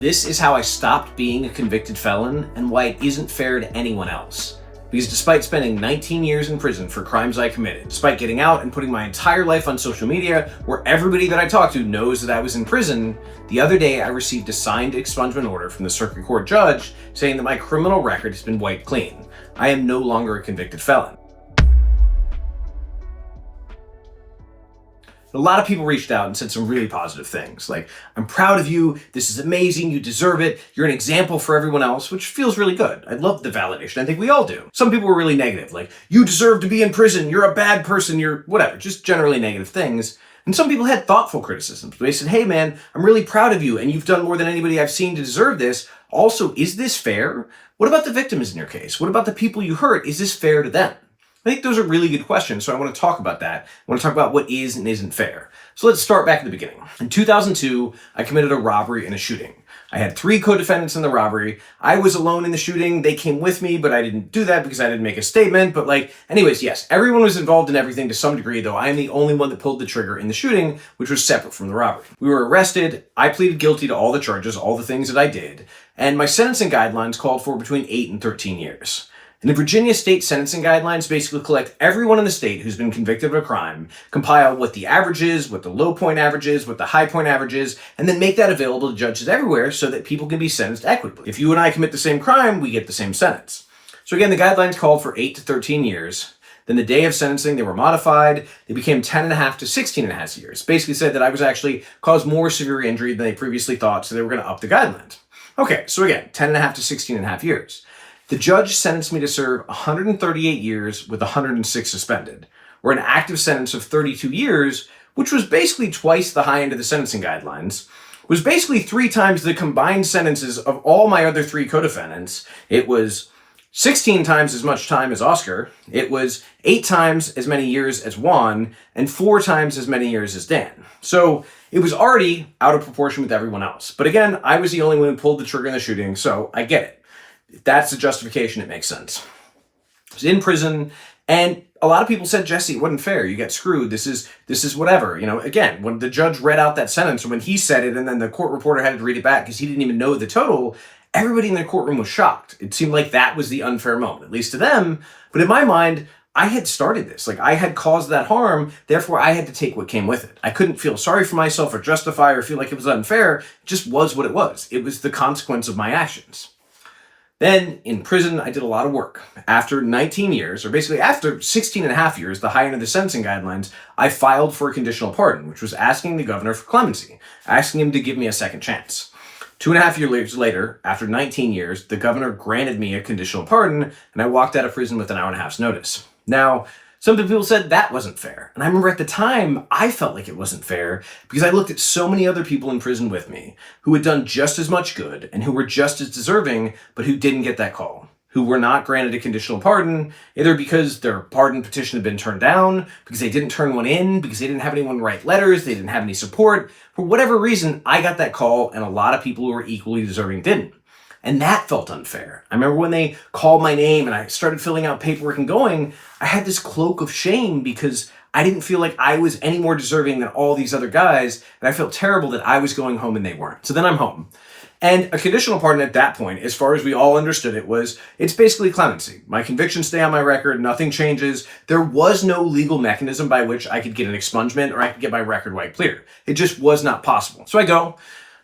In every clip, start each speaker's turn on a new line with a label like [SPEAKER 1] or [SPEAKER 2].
[SPEAKER 1] This is how I stopped being a convicted felon and why it isn't fair to anyone else. Because despite spending 19 years in prison for crimes I committed, despite getting out and putting my entire life on social media where everybody that I talk to knows that I was in prison, the other day I received a signed expungement order from the circuit court judge saying that my criminal record has been wiped clean. I am no longer a convicted felon. A lot of people reached out and said some really positive things, like, I'm proud of you, this is amazing, you deserve it, you're an example for everyone else, which feels really good. I love the validation, I think we all do. Some people were really negative, like, you deserve to be in prison, you're a bad person, you're whatever, just generally negative things. And some people had thoughtful criticisms. They said, hey man, I'm really proud of you, and you've done more than anybody I've seen to deserve this. Also, is this fair? What about the victims in your case? What about the people you hurt? Is this fair to them? I think those are really good questions, so I want to talk about that. I want to talk about what is and isn't fair. So let's start back at the beginning. In 2002, I committed a robbery and a shooting. I had 3 co-defendants in the robbery. I was alone in the shooting. They came with me, but I didn't do that because I didn't make a statement. But anyways, yes, everyone was involved in everything to some degree, though I am the only one that pulled the trigger in the shooting, which was separate from the robbery. We were arrested. I pleaded guilty to all the charges, all the things that I did. And my sentencing guidelines called for between 8 and 13 years. And the Virginia state sentencing guidelines basically collect everyone in the state who's been convicted of a crime, compile what the average is, what the low point average is, what the high point average is, and then make that available to judges everywhere so that people can be sentenced equitably. If you and I commit the same crime, we get the same sentence. So again, the guidelines called for 8 to 13 years. Then the day of sentencing, they were modified. They became 10.5 to 16.5 years. Basically said that I was actually caused more severe injury than they previously thought, so they were going to up the guidelines. Okay, so again, 10.5 to 16.5 years. The judge sentenced me to serve 138 years with 106 suspended, or an active sentence of 32 years, which was basically twice the high end of the sentencing guidelines, was basically 3 times the combined sentences of all my other 3 co-defendants. It was 16 times as much time as Oscar, it was 8 times as many years as Juan, and 4 times as many years as Dan. So it was already out of proportion with everyone else. But again, I was the only one who pulled the trigger in the shooting, so I get it. If that's the justification, it makes sense. I was in prison, and a lot of people said, Jesse, it wasn't fair. You get screwed. This is whatever. Again, when the judge read out that sentence, or when he said it, and then the court reporter had to read it back because he didn't even know the total, everybody in the courtroom was shocked. It seemed like that was the unfair moment, at least to them. But in my mind, I had started this. I had caused that harm, therefore I had to take what came with it. I couldn't feel sorry for myself or justify or feel like it was unfair. It just was what it was. It was the consequence of my actions. Then, in prison, I did a lot of work. After 19 years, or basically after 16.5 years, the high end of the sentencing guidelines, I filed for a conditional pardon, which was asking the governor for clemency, asking him to give me a second chance. 2.5 years later, after 19 years, the governor granted me a conditional pardon, and I walked out of prison with an hour and a half's notice. Now, some people said that wasn't fair. And I remember at the time, I felt like it wasn't fair because I looked at so many other people in prison with me who had done just as much good and who were just as deserving, but who didn't get that call, who were not granted a conditional pardon, either because their pardon petition had been turned down, because they didn't turn one in, because they didn't have anyone write letters, they didn't have any support. For whatever reason, I got that call, and a lot of people who were equally deserving didn't. And that felt unfair. I remember when they called my name and I started filling out paperwork and going, I had this cloak of shame because I didn't feel like I was any more deserving than all these other guys, and I felt terrible that I was going home and they weren't. So then I'm home. And a conditional pardon at that point, as far as we all understood it, it's basically clemency. My convictions stay on my record, nothing changes. There was no legal mechanism by which I could get an expungement or I could get my record wiped clear. It just was not possible. So I go.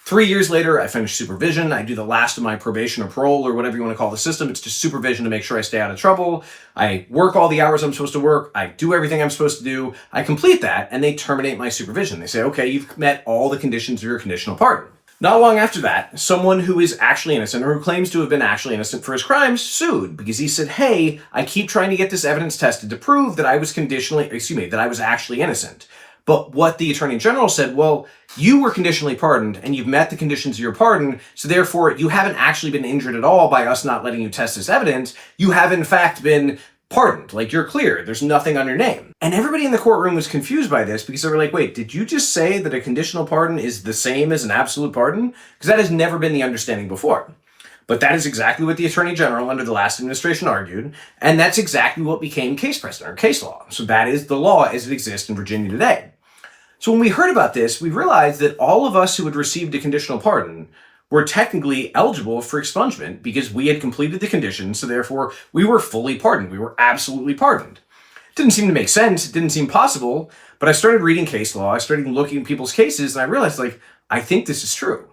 [SPEAKER 1] 3 years later, I finish supervision. I do the last of my probation or parole or whatever you want to call the system. It's just supervision to make sure I stay out of trouble. I work all the hours I'm supposed to work. I do everything I'm supposed to do. I complete that, and they terminate my supervision. They say, okay, you've met all the conditions of your conditional pardon. Not long after that, someone who is actually innocent or who claims to have been actually innocent for his crimes sued because he said, hey, I keep trying to get this evidence tested to prove that I was that I was actually innocent. But what the Attorney General said, well, you were conditionally pardoned and you've met the conditions of your pardon, so therefore you haven't actually been injured at all by us not letting you test this evidence. You have in fact been pardoned, you're clear, there's nothing on your name. And everybody in the courtroom was confused by this because they were like, wait, did you just say that a conditional pardon is the same as an absolute pardon? Because that has never been the understanding before. But that is exactly what the Attorney General under the last administration argued, and that's exactly what became case precedent or case law. So that is the law as it exists in Virginia today. So when we heard about this, we realized that all of us who had received a conditional pardon were technically eligible for expungement because we had completed the conditions, so therefore we were fully pardoned. We were absolutely pardoned. It didn't seem to make sense. It didn't seem possible, but I started reading case law. I started looking at people's cases, and I realized, I think this is true.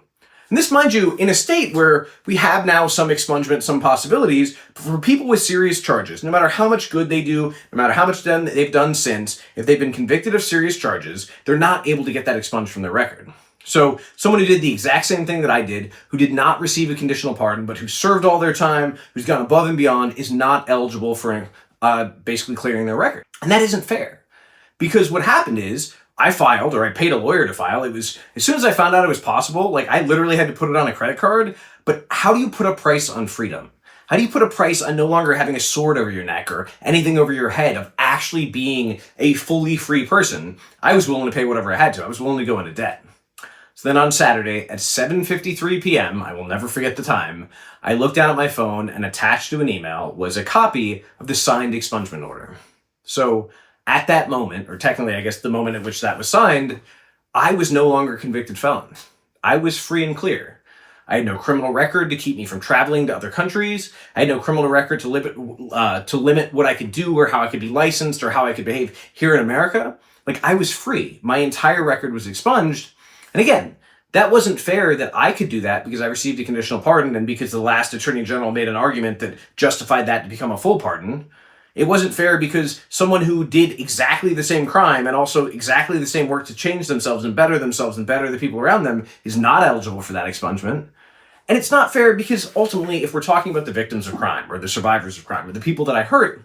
[SPEAKER 1] And this, mind you, in a state where we have now some expungement, some possibilities, but for people with serious charges, no matter how much good they do, no matter how much they've done since, if they've been convicted of serious charges, they're not able to get that expunged from their record. So someone who did the exact same thing that I did, who did not receive a conditional pardon, but who served all their time, who's gone above and beyond, is not eligible for basically clearing their record. And that isn't fair. Because what happened is, I filed, or I paid a lawyer to file. It was, as soon as I found out it was possible, I literally had to put it on a credit card. But how do you put a price on freedom? How do you put a price on no longer having a sword over your neck or anything over your head, of actually being a fully free person? I was willing to pay whatever I had to. I was willing to go into debt. So then on Saturday at 7:53 p.m., I will never forget the time, I looked down at my phone, and attached to an email was a copy of the signed expungement order. So at that moment, or technically I guess the moment at which that was signed, I was no longer a convicted felon. I was free and clear. I had no criminal record to keep me from traveling to other countries. I had no criminal record to limit what I could do, or how I could be licensed, or how I could behave here in America. I was free. My entire record was expunged. And again, that wasn't fair that I could do that because I received a conditional pardon and because the last attorney general made an argument that justified that to become a full pardon. It wasn't fair because someone who did exactly the same crime and also exactly the same work to change themselves and better the people around them is not eligible for that expungement. And it's not fair because ultimately, if we're talking about the victims of crime or the survivors of crime or the people that I hurt,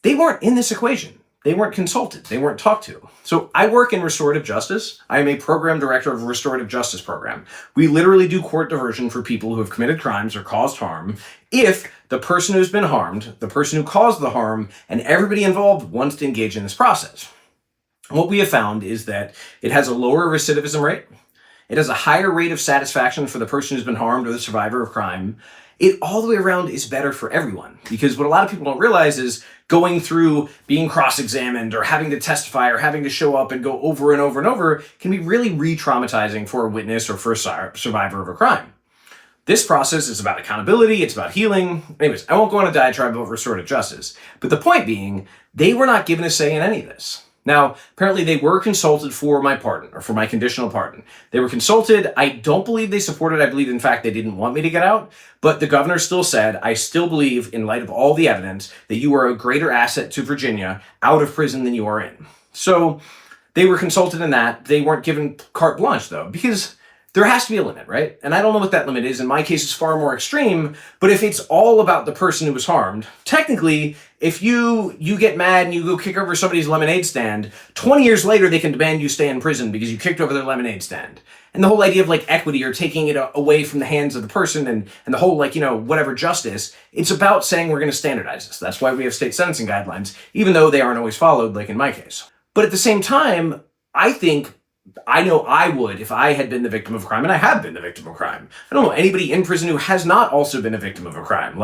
[SPEAKER 1] they weren't in this equation. They weren't consulted. They weren't talked to. So I work in restorative justice. I am a program director of a restorative justice program. We literally do court diversion for people who have committed crimes or caused harm if the person who's been harmed, the person who caused the harm, and everybody involved wants to engage in this process. What we have found is that it has a lower recidivism rate. It has a higher rate of satisfaction for the person who's been harmed or the survivor of crime. It all the way around is better for everyone, because what a lot of people don't realize is going through being cross-examined or having to testify or having to show up and go over and over and over can be really re-traumatizing for a witness or for a survivor of a crime. This process is about accountability, it's about healing. Anyways, I won't go on a diatribe about restorative justice, but the point being, they were not given a say in any of this. Now, apparently they were consulted for my pardon, or for my conditional pardon. They were consulted. I don't believe they supported. I believe, in fact, they didn't want me to get out. But the governor still said, I still believe, in light of all the evidence, that you are a greater asset to Virginia out of prison than you are in. So they were consulted in that. They weren't given carte blanche, though, because there has to be a limit, right? And I don't know what that limit is. In my case, it's far more extreme. But if it's all about the person who was harmed, technically, if you get mad and you go kick over somebody's lemonade stand, 20 years later, they can demand you stay in prison because you kicked over their lemonade stand. And the whole idea of equity or taking it away from the hands of the person and the whole whatever justice, it's about saying we're going to standardize this. That's why we have state sentencing guidelines, even though they aren't always followed, like in my case. But at the same time, I know I would if I had been the victim of a crime, and I have been the victim of a crime. I don't know anybody in prison who has not also been a victim of a crime.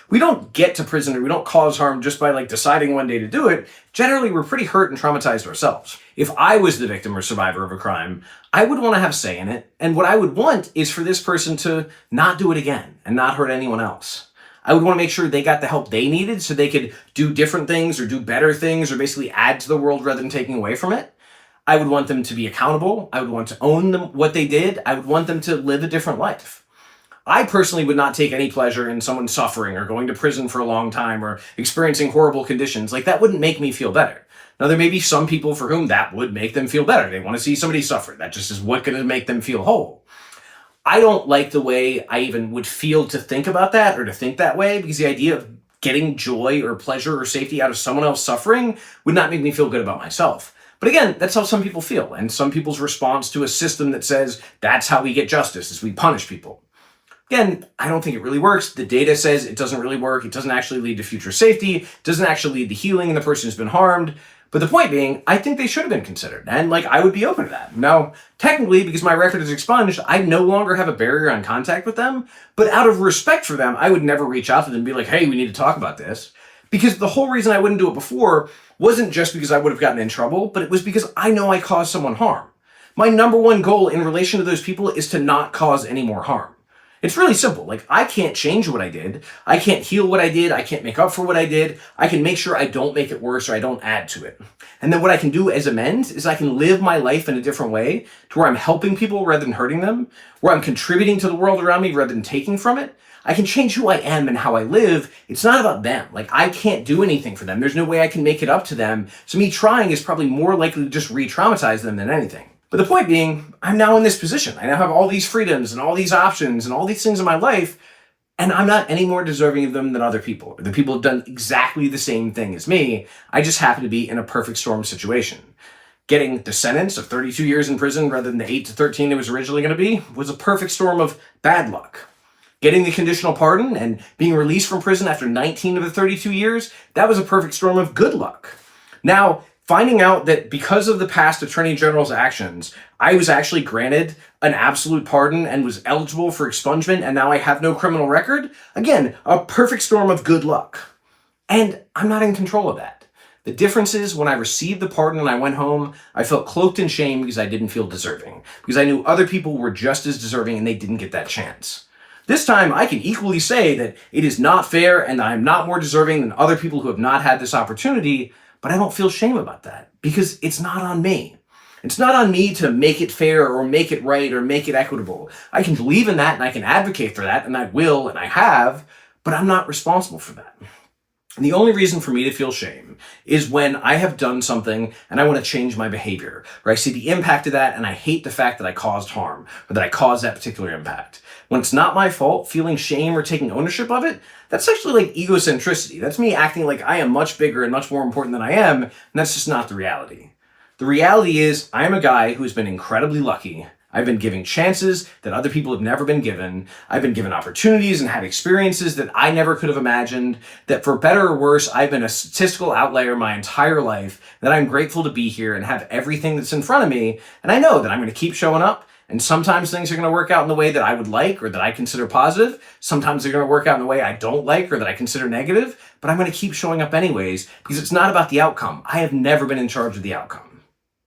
[SPEAKER 1] We don't get to prison or we don't cause harm just by deciding one day to do it. Generally, we're pretty hurt and traumatized ourselves. If I was the victim or survivor of a crime, I would want to have say in it. And what I would want is for this person to not do it again and not hurt anyone else. I would want to make sure they got the help they needed so they could do different things or do better things or basically add to the world rather than taking away from it. I would want them to be accountable. I would want to own what they did. I would want them to live a different life. I personally would not take any pleasure in someone suffering or going to prison for a long time or experiencing horrible conditions. That wouldn't make me feel better. Now, there may be some people for whom that would make them feel better. They want to see somebody suffer. That just is what's going to make them feel whole. I don't like the way I even would feel to think about that or to think that way, because the idea of getting joy or pleasure or safety out of someone else suffering would not make me feel good about myself. But again, that's how some people feel, and some people's response to a system that says that's how we get justice, is we punish people. Again, I don't think it really works. The data says it doesn't really work. It doesn't actually lead to future safety. It doesn't actually lead to healing in the person who's been harmed. But the point being, I think they should have been considered, and I would be open to that. Now, technically, because my record is expunged, I no longer have a barrier on contact with them, but out of respect for them, I would never reach out to them and be like, hey, we need to talk about this. Because the whole reason I wouldn't do it before wasn't just because I would have gotten in trouble, but it was because I know I caused someone harm. My number one goal in relation to those people is to not cause any more harm. It's really simple. Like, I can't change what I did. I can't heal what I did. I can't make up for what I did. I can make sure I don't make it worse or I don't add to it. And then what I can do as amends is I can live my life in a different way to where I'm helping people rather than hurting them, where I'm contributing to the world around me rather than taking from it. I can change who I am and how I live. It's not about them. Like, I can't do anything for them. There's no way I can make it up to them. So me trying is probably more likely to just re-traumatize them than anything. But the point being, I'm now in this position. I now have all these freedoms and all these options and all these things in my life, and I'm not any more deserving of them than other people. The people have done exactly the same thing as me. I just happen to be in a perfect storm situation. Getting the sentence of 32 years in prison rather than the 8 to 13 it was originally going to be was a perfect storm of bad luck. Getting the conditional pardon and being released from prison after 19 of the 32 years, that was a perfect storm of good luck. Now, finding out that because of the past Attorney General's actions, I was actually granted an absolute pardon and was eligible for expungement, and now I have no criminal record, again, a perfect storm of good luck. And I'm not in control of that. The difference is when I received the pardon and I went home, I felt cloaked in shame because I didn't feel deserving, because I knew other people were just as deserving and they didn't get that chance. This time, I can equally say that it is not fair and that I'm not more deserving than other people who have not had this opportunity, but I don't feel shame about that because it's not on me. It's not on me to make it fair or make it right or make it equitable. I can believe in that and I can advocate for that, and I will and I have, but I'm not responsible for that. And the only reason for me to feel shame is when I have done something and I want to change my behavior, or I see the impact of that and I hate the fact that I caused harm or that I caused that particular impact. When it's not my fault, feeling shame or taking ownership of it, that's actually like egocentricity. That's me acting like I am much bigger and much more important than I am, and that's just not the reality. The reality is I am a guy who has been incredibly lucky. I've been given chances that other people have never been given. I've been given opportunities and had experiences that I never could have imagined, that for better or worse, I've been a statistical outlier my entire life, that I'm grateful to be here and have everything that's in front of me. And I know that I'm going to keep showing up, and sometimes things are going to work out in the way that I would like or that I consider positive. Sometimes they're going to work out in the way I don't like or that I consider negative, but I'm going to keep showing up anyways because it's not about the outcome. I have never been in charge of the outcome.